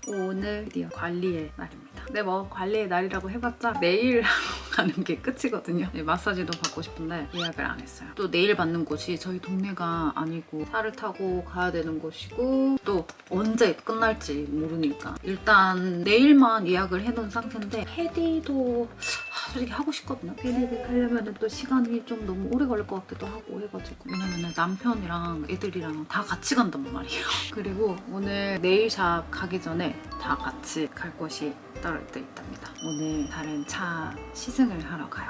오늘 드디어 관리의 날입니다. 근데 뭐 관리의 날이라고 해봤자 내일 하러 가는 게 끝이거든요. 네, 마사지도 받고 싶은데 예약을 안 했어요. 또 내일 받는 곳이 저희 동네가 아니고 차를 타고 가야 되는 곳이고 또 언제 끝날지 모르니까 일단 내일만 예약을 해놓은 상태인데 패디도 솔직히 하고 싶거든요. 패디를 하려면 또 시간이 좀 너무 오래 걸릴 것 같기도 하고 해가지고 왜냐면 남편이랑 애들이랑 다 같이 간단 말이에요. 그리고 오늘 네일샵 가기 전에 다 같이 갈 곳이 따로 있답니다. 오늘 다른 차 시승을 하러 가요.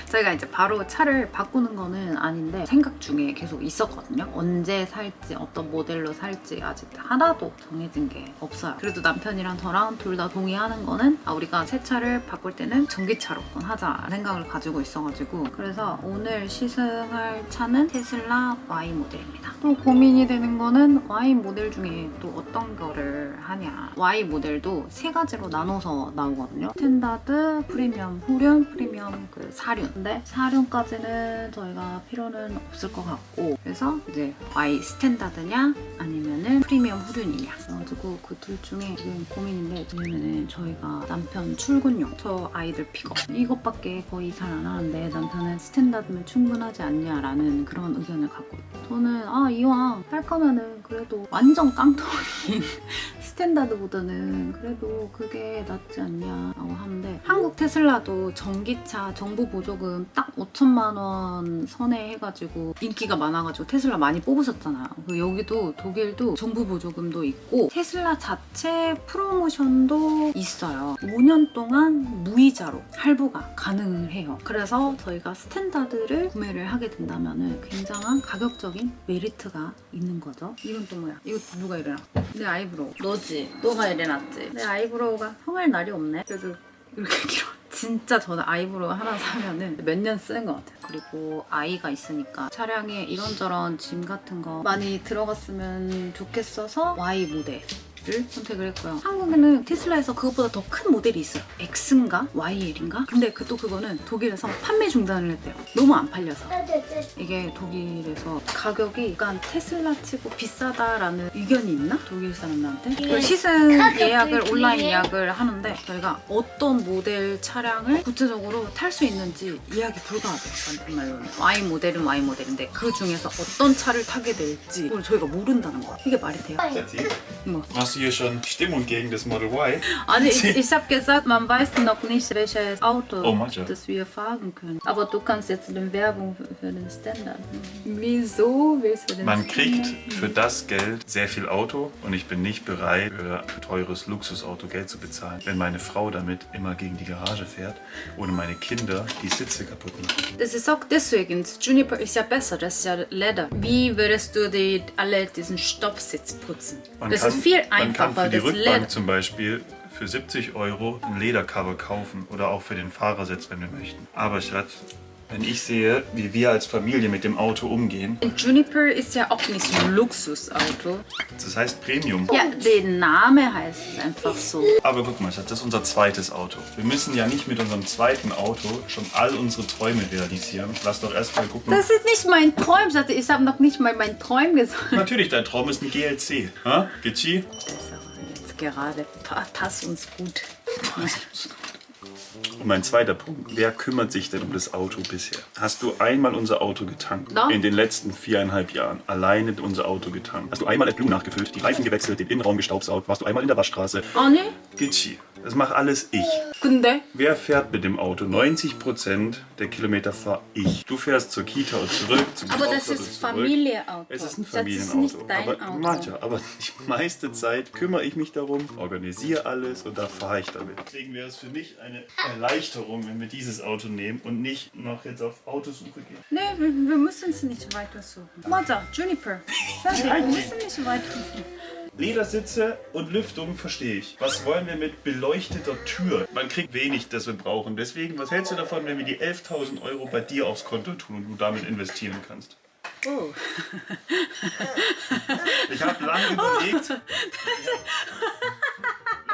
저희가 이제 바로 차를 바꾸는 거는 아닌데 생각 중에 계속 있었거든요. 언제 살지, 어떤 모델로 살지 아직 하나도 정해진 게 없어요. 그래도 남편이랑 저랑 둘 다 동의하는 거는 우리가 새 차를 바꿀 때는 전기차로 하자 생각을 가지고 있어가지고 그래서 오늘 시승할 차는 테슬라 Y 모델입니다. 또 고민이 되는 거는 Y 모델 중에 또 어떤 거를 하냐. Y 모델도 세 가지로 나눠서 나오거든요. 스탠다드, 프리미엄 후륜, 프리미엄 사륜. 근데 사륜까지는 저희가 필요는 없을 것 같고 그래서 이제 Y 스탠다드냐 아니면은 프리미엄 후륜이냐 그래가지고 그 둘 중에 지금 고민인데 왜냐면은 저희가 남편 출근용 저 아이들 픽업 이것밖에 거의 잘 안 하는데 남편은 스탠다드면 충분하지 않냐라는 그런 의견을 갖고 있고 저는 이왕 할 거면은 그래도 완전 깡통인 스탠다드보다는 그래도 그게 낫지 않냐라고 하는데 한국 테슬라도 전기차 정부 보조금 딱 5천만 원 선에 해가지고 인기가 많아가지고 테슬라 많이 뽑으셨잖아요. 여기도 독일도 정부 보조금도 있고 테슬라 자체 프로모션도 있어요. 5년 동안 무이자로 할부가 가능을 해요. 그래서 저희가 스탠다드를 구매를 하게 된다면 굉장한 가격적인 메리트가 있는 거죠. 이건 또 뭐야? 이거 누가 이래놨어? 내 아이브로우. 너지? 너가 이래놨지? 내 아이브로우가 성할 날이 없네. 그래도 이렇게 길어. 진짜 저는 아이브로우 하나 사면은 몇 년 쓰는 것 같아요. 그리고 아이가 있으니까 차량에 이런저런 짐 같은 거 많이 들어갔으면 좋겠어서 Y 모델 를 선택을 했고요. 한국에는 테슬라에서 그것보다 더 큰 모델이 있어요. X인가? YL인가? 근데 그거는 독일에서 판매 중단을 했대요. 너무 안 팔려서. 이게 독일에서 가격이 약간 테슬라 치고 비싸다라는 의견이 있나? 독일 사람들한테? 그 시승 예약을 온라인 예약을 하는데 저희가 어떤 모델 차량을 구체적으로 탈 수 있는지 예약이 불가하대요. 맞는 말로는. Y 모델은 Y 모델인데 그 중에서 어떤 차를 타게 될지 그걸 저희가 모른다는 거야. 이게 말이 돼요? 뭐. Hast du hier schon Stimmung gegen das Model Y? Also ich habe gesagt, man weiß noch nicht, welches Auto manche. das wir fahren können. Aber du kannst jetzt eine Werbung für den Standard. Wieso willst du den Man kriegt Standard? für das Geld sehr viel Auto und ich bin nicht bereit, für teures Luxusauto Geld zu bezahlen, wenn meine Frau damit immer gegen die Garage fährt oder meine Kinder die Sitze kaputt machen. Das ist auch deswegen, das Juniper ist ja besser, das ist ja Leder. Wie würdest du alle diesen Stoffsitz putzen? Das ist viel Man kann einfacher, für die das Rückbank Leder. zum Beispiel für 70 € ein Ledercover kaufen oder auch für den Fahrersitz, wenn wir möchten. Aber Schatz, wenn ich sehe, wie wir als Familie mit dem Auto umgehen, Juniper ist ja auch nicht so ein Luxusauto. das heißt Premium. Ja, der Name heißt es einfach so. Aber guck mal, Schatz, das ist unser zweites Auto. Wir müssen ja nicht mit unserem zweiten Auto schon all unsere Träume realisieren. Lass doch erst mal gucken. Das ist nicht mein Traum, Schatz. Ich habe noch nicht mal meinen Traum gesagt. Natürlich, dein Traum ist ein GLC. Ha? Gitschi? Das ist aber jetzt gerade passt uns gut. Und mein zweiter Punkt. Wer kümmert sich denn um das Auto bisher? Hast du einmal unser Auto getankt? Doch. In den letzten 4,5 Jahren. Alleine unser Auto getankt. Hast du einmal AdBlue nachgefüllt, die Reifen gewechselt, den Innenraum gestaubsaugt? Warst du einmal in der Waschstraße? 아니? Gitschi. Das mache alles ich. 근데? Wer fährt mit dem Auto? 90% der Kilometer fahre ich. Du fährst zur Kita und zurück, zum Aber das Kaufhaus und ist zurück. Familienauto. Es ist ein Das Familienauto. ist nicht dein aber, Auto. Matja, aber die meiste Zeit kümmere ich mich darum, organisiere alles und da fahre ich damit. Deswegen wäre es für mich eine Erleichterung, wenn wir dieses Auto nehmen und nicht noch jetzt auf Autosuche gehen. Nee, wir müssen es nicht weitersuchen. 맞아, Juniper. Fertig, wir müssen nicht weitersuchen. Ledersitze und Lüftung verstehe ich. Was wollen wir mit beleuchteter Tür? Man kriegt wenig, das wir brauchen. Deswegen, was hältst du davon, wenn wir die 11.000 € bei dir aufs Konto tun und du damit investieren kannst? Oh. Ich habe lange überlegt.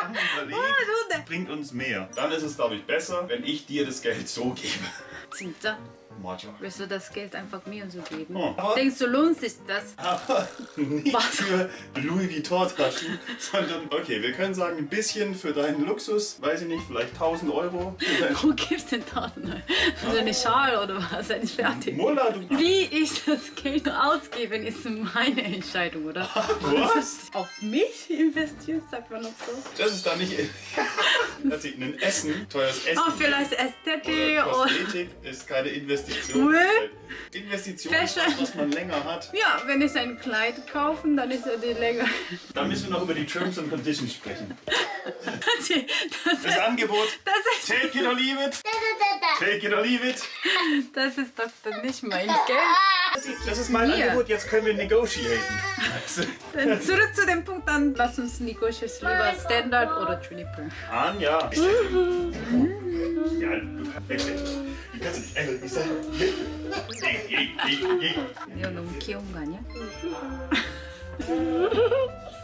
lange überlegt, 좋은데. bringt uns mehr. Dann ist es, glaube ich, besser, wenn ich dir das Geld so gebe. 진짜? Maja. Willst du das Geld einfach mir so geben? Oh, aber- Denkst du, lohnt sich das? Aber nicht Was? für Louis Vuitton-Taschen, sondern, okay, wir können sagen, ein bisschen für deinen Luxus, weiß ich nicht, vielleicht 1000 Euro. Wo gibt's denn Tausende? Für eine Schal oder was? Wenn ich fertig. Mulla, du... Wie ich das Geld ausgebe, ist meine Entscheidung, oder? Was? Auf mich investiert, sagt man noch so. Das ist dann nicht... Also ein Essen, teures Essen. Oh, vielleicht Ästhetik oder oder... Kosmetik ist keine Investition. Cool. Investition ist Fashion. was, was man länger hat. Ja, wenn ich ein Kleid kaufen, dann ist ja die Länge. Da müssen wir noch über die Terms and Conditions sprechen. Das Angebot, das take it or leave it. Take it or leave it. ist doch dann nicht mein Geld. Das ist mein Hier. Angebot, jetzt können wir negotiaten. Dann zurück zu dem Punkt, dann lass uns negotiaten lieber Standard oder Juniper. Ja. Ja, du kannst nicht einfach nicht sagen. 이거 너무 귀여운 거 아니야?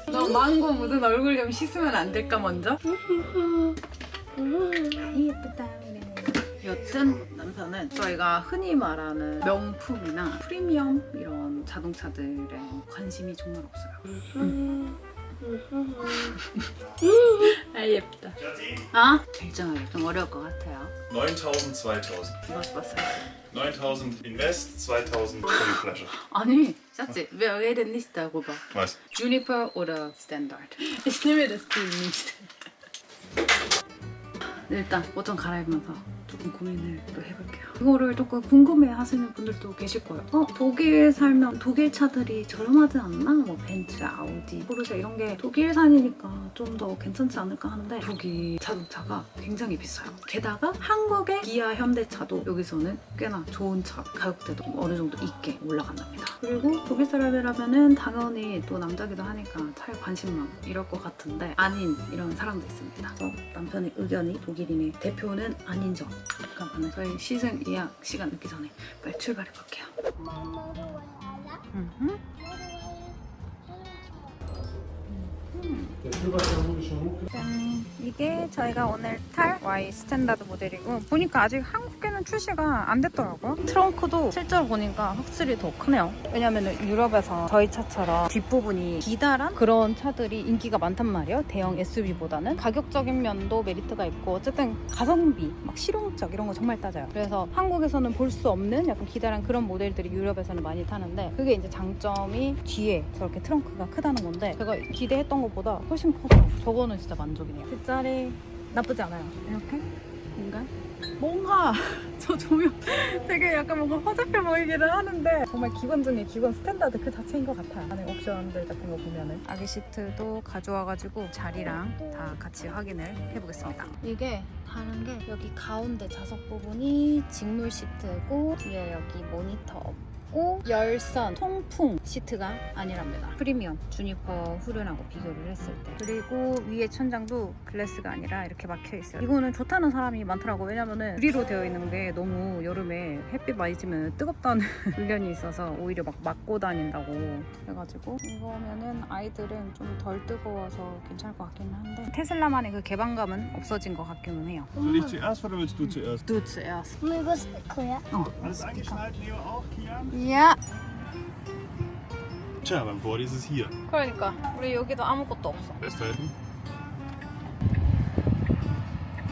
너 망고 묻은 얼굴 좀 씻으면 안 될까 먼저? 예쁘다. 여튼 남편은 저희가 흔히 말하는 명품이나 프리미엄 이런 자동차들에 관심이 정말 없어요. 아 예쁘다. 아? 결정하기 좀 어려울 것 같아요. 9000, 2000. Was sagst du? 9000 Invest, 2000 für die Flasche. 아니, 샤치, wir reden nicht darüber. Was? Juniper oder Standard. Ich nehme das Stil nicht. 일단 옷 좀 갈아입으면서 조금 고민을 또 해볼게요. 이거를 조금 궁금해 하시는 분들도 계실 거예요. 독일 살면 독일 차들이 저렴하지 않나? 뭐 벤츠, 아우디, 포르쉐 이런 게 독일산이니까 좀 더 괜찮지 않을까 하는데 독일 자동차가 굉장히 비싸요. 게다가 한국의 기아, 현대차도 여기서는 꽤나 좋은 차, 가격대도 어느 정도 있게 올라간답니다. 그리고 독일 사람이라면은 당연히 또 남자기도 하니까 차에 관심 많고 이럴 것 같은데 아닌 이런 사람도 있습니다. 그래서 남편의 의견이 독일인의 대표는 아닌 점. 잠깐만요. 저희 시승 예약 시간 늦기 전에 빨리 출발해 볼게요. 짠! 이게 저희가 오늘 탈 Y 스탠다드 모델이고 보니까 아직 한국에는 출시가 안 됐더라고요. 트렁크도 실제로 보니까 확실히 더 크네요. 왜냐면 유럽에서 저희 차처럼 뒷부분이 기다란 그런 차들이 인기가 많단 말이에요. 대형 SUV보다는 가격적인 면도 메리트가 있고 어쨌든 가성비, 막 실용적 이런 거 정말 따져요. 그래서 한국에서는 볼 수 없는 약간 기다란 그런 모델들이 유럽에서는 많이 타는데 그게 이제 장점이 뒤에 저렇게 트렁크가 크다는 건데 제가 기대했던 것보다 훨씬 커서 저거는 진짜 만족이네요. 뒷자리 나쁘지 않아요. 이렇게 공간 뭔가 저 조명 되게 약간 뭔가 허접해 보이기는 하는데 정말 기본 중에 기본 스탠다드 그 자체인 것 같아요. 안에 옵션들 같은 거 보면은 아기 시트도 가져와가지고 자리랑 다 같이 확인을 해보겠습니다. 이게 다른 게 여기 가운데 좌석 부분이 직물 시트고 뒤에 여기 모니터 없고 열선 통풍 시트가 아니랍니다. 프리미엄 주니퍼 후륜하고 비교를 했을 때 그리고 위에 천장도 글래스가 아니라 이렇게 막혀 있어요. 이거는 좋다는 사람이 많더라고. 왜냐면은 유리로 되어 있는 게 너무 여름에 햇빛 많이 찌면 뜨겁다는 의견이 있어서 오히려 막 막고 다닌다고 해가지고 이거면은 아이들은 좀 덜 뜨거워서 괜찮을 것 같기는 한데 테슬라만의 그 개방감은 없어진 것 같기는 해요. Soll ich zuerst oder willst du zuerst? Du zuerst. Mega Sticker. Alles eingeschnallt, Leo auch, Kian? 야. Tja, beim Body ist es hier. 그러니까 우리 여기도 아무것도 없어. Festhalten.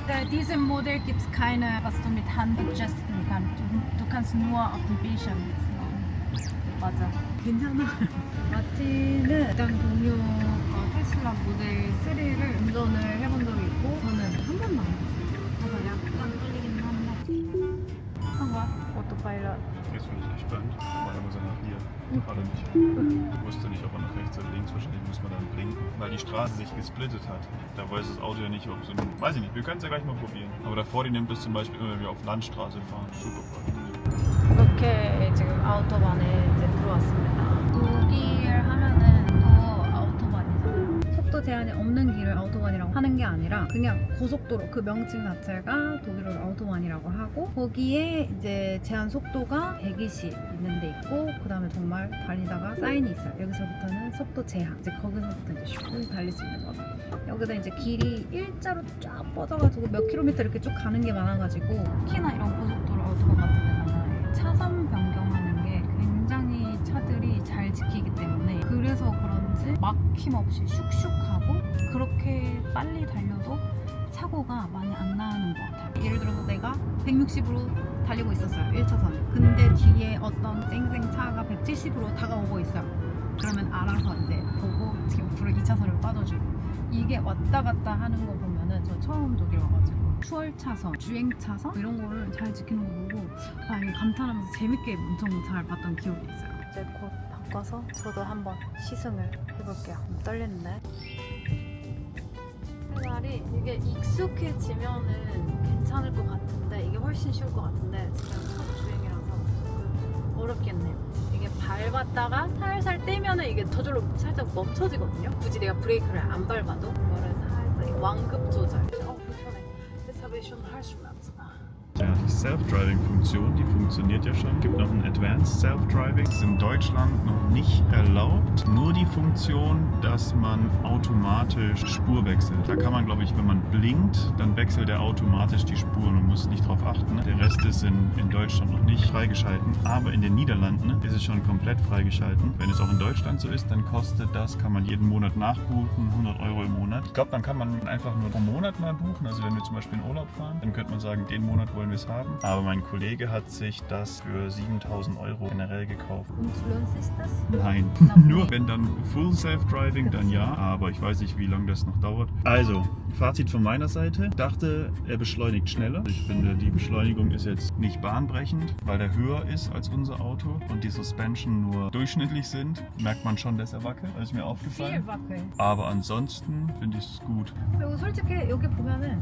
Bei diesem Modell gibt es keine, was du mit Hand adjusten kannst. Du kannst nur auf dem Bildschirm machen. 맞아. 괜찮아. 마티는 일단 동료 테슬라 모델 3를 운전을 해본 적이 있고 저는 한 번도 안 해봤어요. 그래서 약간 떨리긴 한데. 한 거야? 오토파일럿. Jetzt bin ich gespannt. Meiner muss er nach hier. Gerade nicht. Ich wusste nicht, ob er nach rechts oder links. Wahrscheinlich muss man dann blinken, weil die Straße sich gesplittet hat. Da weiß das Auto ja nicht, ob so ein... Weiß ich nicht, wir können es ja gleich mal probieren. Aber davor, die nimmt es zum Beispiel immer, wenn wir auf Landstraße fahren. Super praktisch. 이렇게 지금 아우토반에 이제 들어왔습니다. 독일 하면은 또 아우토반이잖아요. 속도 속도 제한이 없는 길을 아우토반이라고 하는 게 아니라 그냥 고속도로 그 명칭 자체가 독일어로 아우토반이라고 하고 거기에 이제 제한 속도가 120 있는 데 있고 그 다음에 정말 달리다가 사인이 있어요. 여기서부터는 속도 제한. 이제 거기서부터 이제 슉 달릴 수 있는 거죠. 여기다 이제 길이 일자로 쫙 뻗어가지고 몇 킬로미터 이렇게 쭉 가는 게 많아가지고 특히나 이런 고속도로 아우토반 같은 데는 차선 변경하는 게 굉장히 차들이 잘 지키기 때문에 그래서 그런지 막힘없이 슉슉하고 그렇게 빨리 달려도 사고가 많이 안 나는 것 같아요. 예를 들어서 내가 160으로 달리고 있었어요. 1차선. 근데 뒤에 어떤 쌩쌩차가 170으로 다가오고 있어요. 그러면 알아서 이제 보고 지금 앞으로 2차선을 빠져주고 이게 왔다 갔다 하는 거 보면은 저 처음 독일 와가지고 추월차선, 주행차선 이런 거를 잘 지키는 거 보고 아 이게 감탄하면서 재밌게 엄청 잘 봤던 기억이 있어요. 이제 곧 바꿔서 저도 한번 시승을 해볼게요. 떨리는데 날이 이게 익숙해지면은 괜찮을 것 같은데 이게 훨씬 쉬울 것 같은데 지금 첫 주행이라서 조금 어렵겠네요. 이게 밟았다가 살살 떼면은 이게 저절로 살짝 멈춰지거든요. 굳이 내가 브레이크를 안 밟아도 이거를 살짝 완급 조절. 불편해. Das habe ich schon Halsschmerzen. Ja, die Self-Driving-Funktion, die funktioniert ja schon. Es gibt noch ein Advanced Self-Driving. Das ist in Deutschland noch nicht erlaubt. Nur die Funktion, dass man automatisch Spur wechselt. Da kann man, glaube ich, wenn man blinkt, dann wechselt er automatisch die Spuren und muss nicht darauf achten. Der Rest ist in Deutschland noch nicht freigeschalten. Aber in den Niederlanden ist es schon komplett freigeschalten. Wenn es auch in Deutschland so ist, dann kostet das, kann man jeden Monat nachbuchen, 100 Euro im Monat. Ich glaube, dann kann man einfach nur pro Monat mal buchen. Also wenn wir zum Beispiel in Urlaub fahren, dann könnte man sagen, den Monat wollen wir es haben. Aber mein Kollege hat sich das für 7.000 Euro generell gekauft. Und lohnt sich das? Nein, nur wenn dann Full Self-Driving, dann ja, aber ich weiß nicht, wie lange das noch dauert. Also, Fazit von meiner Seite. Ich dachte, er beschleunigt schneller. Ich finde, die Beschleunigung ist jetzt nicht bahnbrechend, weil er höher ist als unser Auto und die Suspension nur durchschnittlich sind. Merkt man schon, dass er wackelt, das ist mir aufgefallen. viel 와클. Aber ansonsten finde ich es gut. 그리고 솔직히 여기 보면은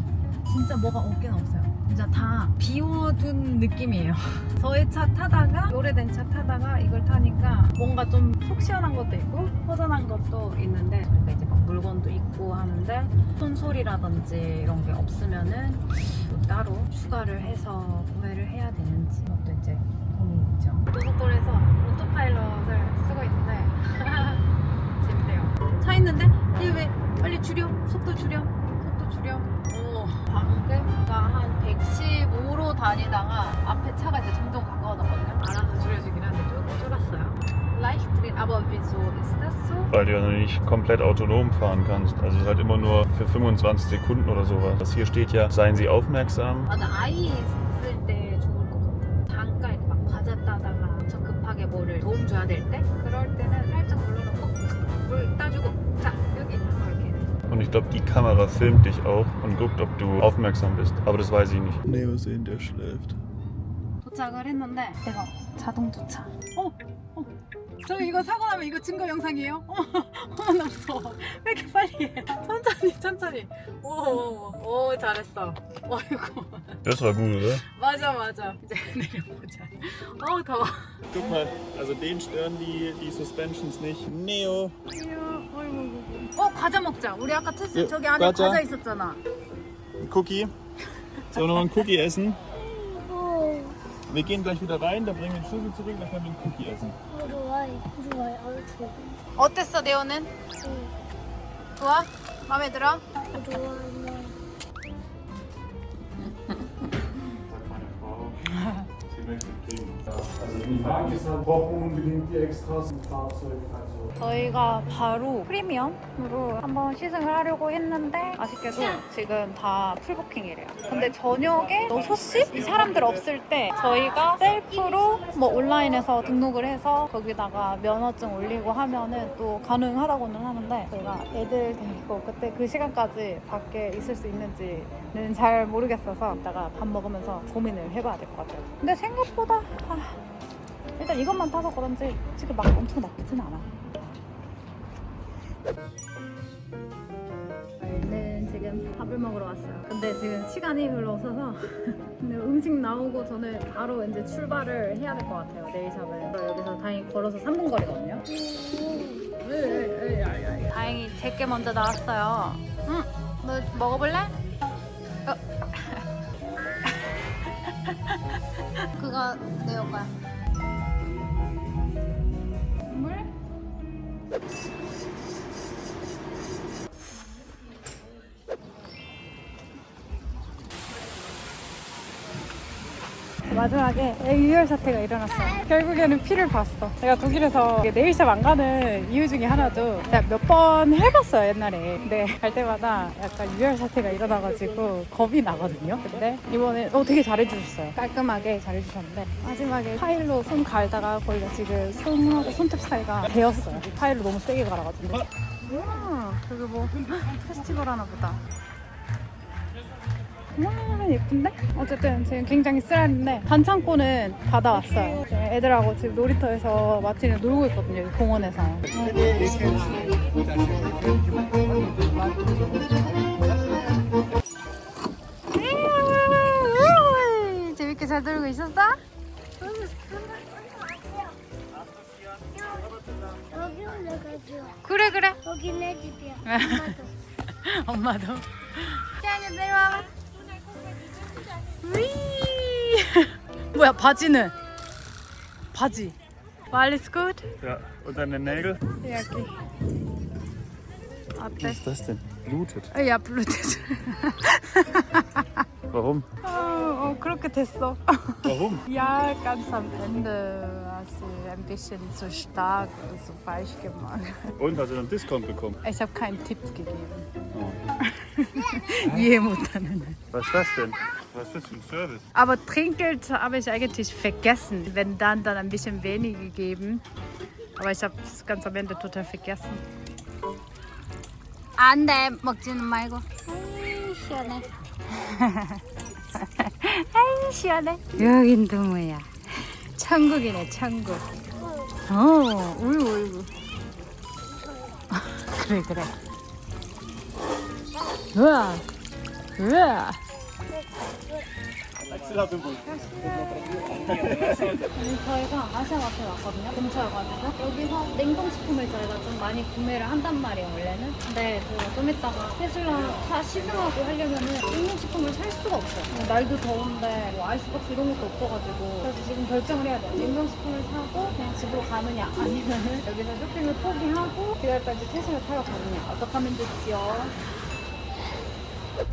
진짜 뭐가 없긴 없어요. 진짜 다 비워둔 느낌이에요. 저희 차 타다가 오래된 차 타다가 이걸 타니까 뭔가 좀 속 시원한 것도 있고 허전한 것도 있는데 저희가 이제 막 물건도 있고 하는데 손소리라든지 이런 게 없으면은 또 따로 추가를 해서 구매를 해야 되는지 그것도 이제 고민이죠. 고속도로에서 오토파일럿을 쓰고 있는데 재밌대요. 차 있는데 이게 왜 빨리 줄여 속도 줄여 속도 줄여 방금 한 115로 다니다가 앞에 차가 이제 점점 가까워졌거든요. 알아서 줄여주긴 하는데 조금 줄었어요. Leicht drehen, aber wieso ist das so? Weil du ja noch nicht komplett autonom fahren kannst. Also es ist halt immer nur für 25 Sekunden oder sowas. Das hier steht ja, seien Sie aufmerksam. 맞아, 아이 있을 때 좋을 것 같아. 잠깐 이렇게 막 과자 따다가 저 급하게 뭐를 도움 줘야 될 때 그럴 때는 살짝 눌러놓고 물 따주고 자 여기 이렇게. Und ich glaube, die Kamera filmt dich auch und guckt, ob du aufmerksam bist. Aber das weiß ich nicht. Neo sehen, der schläft. 도착을 했는데 내가 자동 주차. 저 이거 사고 나면 이거 증거 영상이에요? 나 무서워. 왜 이렇게 빨리 해? 천천히. 오, 잘했어. 어이구. Das war gut, oder? 맞아. 이제 내려보자. 더워. Guck mal, also den stören die Suspensions nicht. Neo. 과자 먹자. 우리 아까 예, 저기 안에 과자. 과자 있었잖아. Cookie. Sollen wir noch einen Cookie essen? Wir gehen gleich wieder rein, da bringen wir den Schlüssel zurück, dann können wir einen Cookie essen. 좋아요. 알죠. 어땠어, 네오는? 좋아? 마음에 들어? 좋아요. Also wenn die Wagen ist, dann brauchen wir unbedingt die Extras im Fahrzeug. Also 저희가 바로 프리미엄으로 한번 시승을 하려고 했는데 아쉽게도 지금 다 풀부킹이래요. 근데 저녁에 6시? 이 사람들 없을 때 저희가 셀프로 뭐 온라인에서 등록을 해서 거기다가 면허증 올리고 하면은 또 가능하다고는 하는데 저희가 애들 데리고 그때 그 시간까지 밖에 있을 수 있는지는 잘 모르겠어서 이따가 밥 먹으면서 고민을 해봐야 될 것 같아요. 근데 생각보다 일단 이것만 타서 그런지 지금 막 엄청 나쁘진 않아. 저희는 지금 밥을 먹으러 왔어요. 근데 지금 시간이 별로 없어서 근데 음식 나오고 저는 바로 이제 출발을 해야 될 것 같아요. 네일샵을. 여기서 다행히 걸어서 3분 거리거든요. 다행히 제게 먼저 나왔어요. 너 먹어볼래? 그거 내 거야. 물? 마지막에 유혈 사태가 일어났어요. 결국에는 피를 봤어. 제가 독일에서 네일샵 안 가는 이유 중에 하나도 제가 몇 번 해봤어요 옛날에. 근데 갈 때마다 약간 유혈 사태가 일어나가지고 겁이 나거든요. 근데 이번에 되게 잘해주셨어요. 깔끔하게 잘해주셨는데 마지막에 파일로 손 갈다가 거기가 지금 손하고 손톱 사이가 베었어요. 파일로 너무 세게 갈아가지고. 저기 뭐 페스티벌 하나 보다. 와 예쁜데? 어쨌든 지금 굉장히 쓰라린데 반창고는 받아왔어요. 애들하고 지금 놀이터에서 마틴을 놀고 있거든요. 여기 공원에서. 재밌게 잘 놀고 있었어? 여기 올라가죠. 그래. 여기 내 집이야. 엄마도. 태양이 내려와봐. 뭐야 바지는? 바지. Alles gut? Ja, und deine Nägel? 여기. 어때? ist das denn? Blutet. 야 블루투스. Warum? 그렇게 됐어. Warum? Ja, ganz am Ende hast du ein bisschen zu stark so falsch gemacht. Und, hast du einen Discount bekommen? Ich habe keinen Tipp gegeben. Oh. 이해 못하는. Was ist das denn? Was ist das für ein Service? Aber Trinkgeld habe ich eigentlich vergessen. Wenn dann ein bisschen weniger gegeben. Aber ich habe es ganz am Ende total vergessen. 안 돼, 먹지는 말고. 아이, 시원해. 아이, 시원해. 여긴 또 뭐야? 천국이네, 천국. 울고. 그래. 우와. 저희가 아시아마트에 왔거든요. 근처여가지고 여기서 냉동식품을 저희가 좀 많이 구매를 한단 말이에요 원래는. 근데 저희가 좀 이따가 테슬라 다 시승하고 하려면은 냉동식품을 살 수가 없어요. 날도 더운데 뭐 아이스박스 이런 것도 없어가지고 그래서 지금 결정을 해야 돼요. 냉동식품을 사고 그냥 집으로 가느냐 아니면은 여기서 쇼핑을 포기하고 기다렸다 이제 테슬라 타러 가느냐 어떻게 하면 좋지요?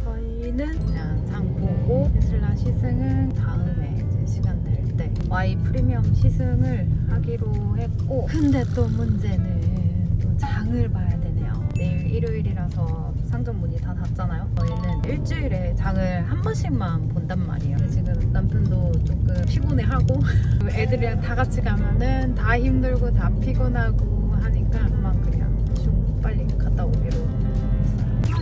저희는 그냥 장 보고 테슬라 시승은 다음에 이제 시간 될 때 Y 프리미엄 시승을 하기로 했고, 근데 또 문제는 또 장을 봐야 되네요. 내일 일요일이라서 상점 문이 다 닫잖아요. 저희는 일주일에 장을 한 번씩만 본단 말이에요. 근데 지금 남편도 조금 피곤해하고 애들이랑 다 같이 가면은 다 힘들고 다 피곤하고 하니까 그냥 좀 빨리 갔다 오기로.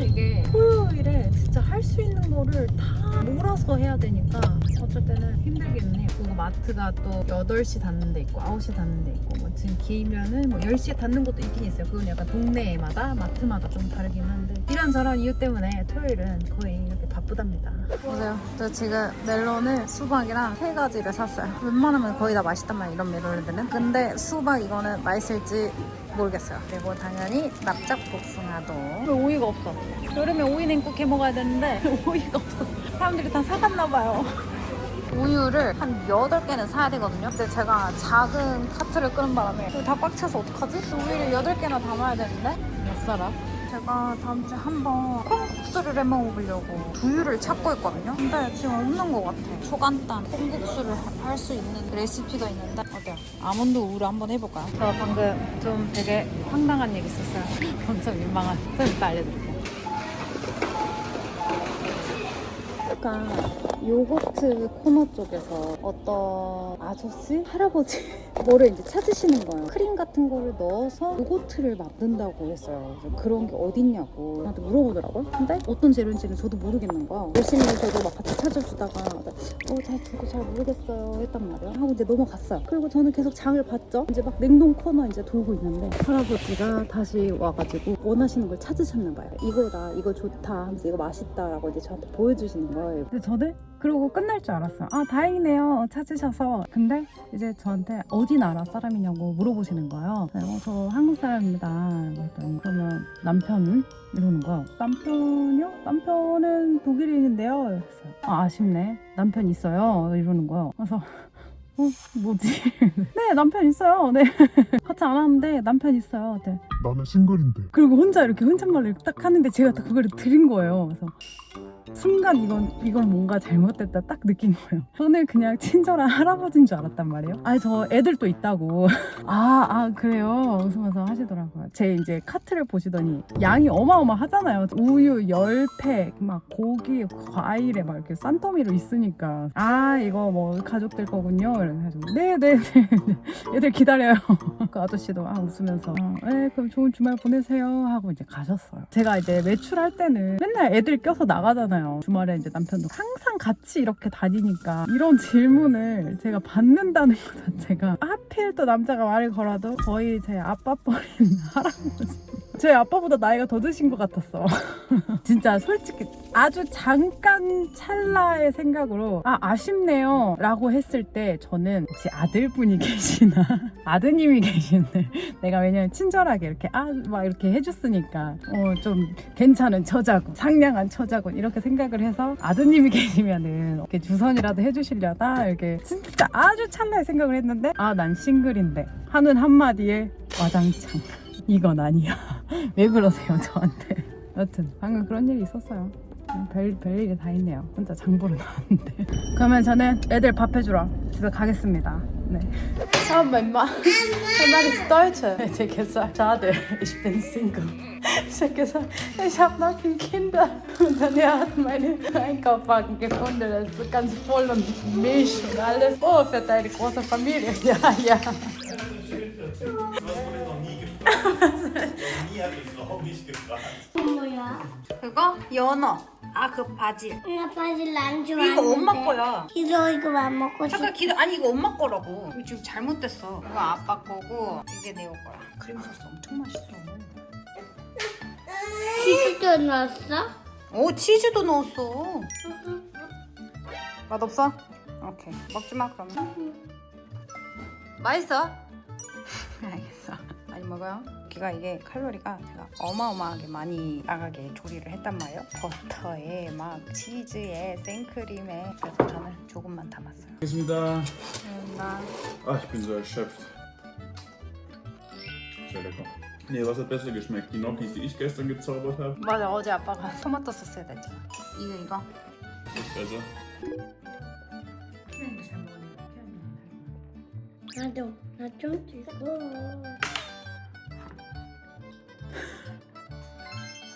이게 토요일에 진짜 할 수 있는 거를 다 몰아서 해야 되니까 어쩔 때는 힘들기는 해요. 그리고 마트가 또 8시 닫는 데 있고 9시 닫는 데 있고 뭐 지금 길면은 뭐 10시에 닫는 것도 있긴 있어요. 그건 약간 동네마다 마트마다 좀 다르긴 한데 이런저런 이유 때문에 토요일은 거의 이렇게 바쁘답니다. 보세요. 저 지금 멜론을 수박이랑 3가지를 샀어요. 웬만하면 거의 다 맛있단 말이에요. 이런 멜론들은. 근데 수박 이거는 맛있을지 모르겠어요. 그리고 당연히 납작 복숭아도. 왜 오이가 없어? 여름에 오이 냉국 해 먹어야 되는데 오이가 없어. 사람들이 다 사갔나 봐요. 우유를 한 8개는 사야 되거든요. 근데 제가 작은 카트를 끄는 바람에 이거 다 꽉 차서 어떡하지? 우유를 8개나 담아야 되는데 몇 살아? 제가 다음 주에 한번 콩국수를 해 먹어보려고 두유를 찾고 있거든요. 근데 지금 없는 것 같아. 초간단 콩국수를 할 수 있는 레시피가 있는데 어때요? 아몬드 우유를 한번 해볼까요? 저 방금 좀 되게 황당한 얘기 있었어요. 엄청 민망한. 좀 이따 알려드릴게요. 아까 요거트 코너 쪽에서 어떤 아저씨? 할아버지? 뭐를 이제 찾으시는 거예요. 크림 같은 거를 넣어서 요거트를 만든다고 했어요. 그래서 그런 게 어딨냐고 저한테 물어보더라고요. 근데 어떤 재료인지는 저도 모르겠는 거야. 열심히 저도 막 같이 찾아주다가 저도 잘 모르겠어요 했단 말이에요. 하고 이제 넘어갔어요. 그리고 저는 계속 장을 봤죠. 이제 막 냉동 코너 이제 돌고 있는데 할아버지가 다시 와가지고 원하시는 걸 찾으셨나 봐요. 이거다, 이거 좋다 하면서 이거 맛있다라고 이제 저한테 보여주시는 거예요. 근데 저는 그러고 끝날 줄 알았어요. 아 다행이네요 찾으셔서. 근데 이제 저한테 어디 나라 사람이냐고 물어보시는 거예요. 저 한국 사람입니다 그랬더니 그러면 남편은? 이러는 거예요. 남편이요? 남편은 독일인인데요. 그랬어요. 아 아쉽네 남편 있어요 이러는 거예요. 그래서 뭐지? 네 남편 있어요. 네 같이 안 하는데 남편 있어요. 네. 나는 싱글인데. 그리고 혼자 이렇게 혼잣말을 딱 하는데 제가 딱 그거를 들은 거예요. 그래서 순간 이건 뭔가 잘못됐다 딱 느낀 거예요. 저는 그냥 친절한 할아버지인 줄 알았단 말이에요. 아니 저 애들도 있다고. 아 그래요. 웃으면서 하시더라고요. 제 이제 카트를 보시더니 양이 어마어마하잖아요. 우유 10팩 막 고기 과일에 막 이렇게 산더미로 있으니까 아 이거 뭐 가족들 거군요. 이래가지고 네네네 애들 기다려요. 그 아저씨도 웃으면서 네 그럼 좋은 주말 보내세요 하고 이제 가셨어요. 제가 이제 외출할 때는 맨날 애들 껴서 나가잖아요. 주말에 이제 남편도 항상 같이 이렇게 다니니까 이런 질문을 제가 받는다는 것 자체가 하필 또 남자가 말을 걸어도 거의 제 아빠 뻘인 할아버지. 제 아빠보다 나이가 더 드신 것 같았어. 진짜 솔직히 아주 잠깐 찰나의 생각으로 아쉽네요 라고 했을 때 저는 혹시 아들분이 계시나 아드님이 계시네. 내가 왜냐면 친절하게 이렇게 막 이렇게 해줬으니까 좀 괜찮은 처자군 상냥한 처자군 이렇게 생각을 해서 아드님이 계시면은 이렇게 주선이라도 해주시려다 이렇게 진짜 아주 찰나의 생각을 했는데 난 싱글인데 하는 한마디에 와장창 이건 아니야. 왜 그러세요 저한테. 여튼 방금 그런 일이 있었어요. 별일이 다 있네요. 혼자 장보러 나왔는데. 그러면 저는 애들 밥 해주러 집에 가겠습니다. 네. mein Mann ist Deutsche. Ich hätte gesagt, schade, ich bin Single. Ich habe gesagt, ich habe noch 4 Kinder. Und dann hat meinen Einkaufswagen gefunden, das ist ganz voll und Milch und alles. Oh, für deine große Familie. Ja. Nie hat die Frau mich gefragt. 뭐야? 그거 연어. 그 바질. 나 바질 안 좋아하는데. 이거 엄마 거야. 이거 안 먹고 싶어. 잠깐 기다. 아니 이거 엄마 거라고. 이거 지금 잘못됐어. 이거 아빠 거고 이게 내 거야. 크림 소스 엄청 맛있어. 치즈도 넣었어? 오 치즈도 넣었어. 맛없어? 오케이 먹지 마 그러면. 맛있어? 알겠어. 많이 먹어요. 여기가 이게 칼로리가 제가 어마어마하게 많이 나가게 조리를 했단 말이에요. 버터에 막 치즈에 생크림에. 그래서 저는 조금만 담았어요. Bismillah. 나 Ich bin so erschöpft. Sehr lecker. Nee, was hat besser geschmeckt? Die Gnocchis, die ich gestern gezaubert habe? 맞아 어제 아빠가 토마토 소스 해다 했잖아. 이거. Ist besser. 나도 나좀 주고.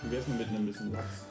Wie wär's denn mit einem bisschen Lachs?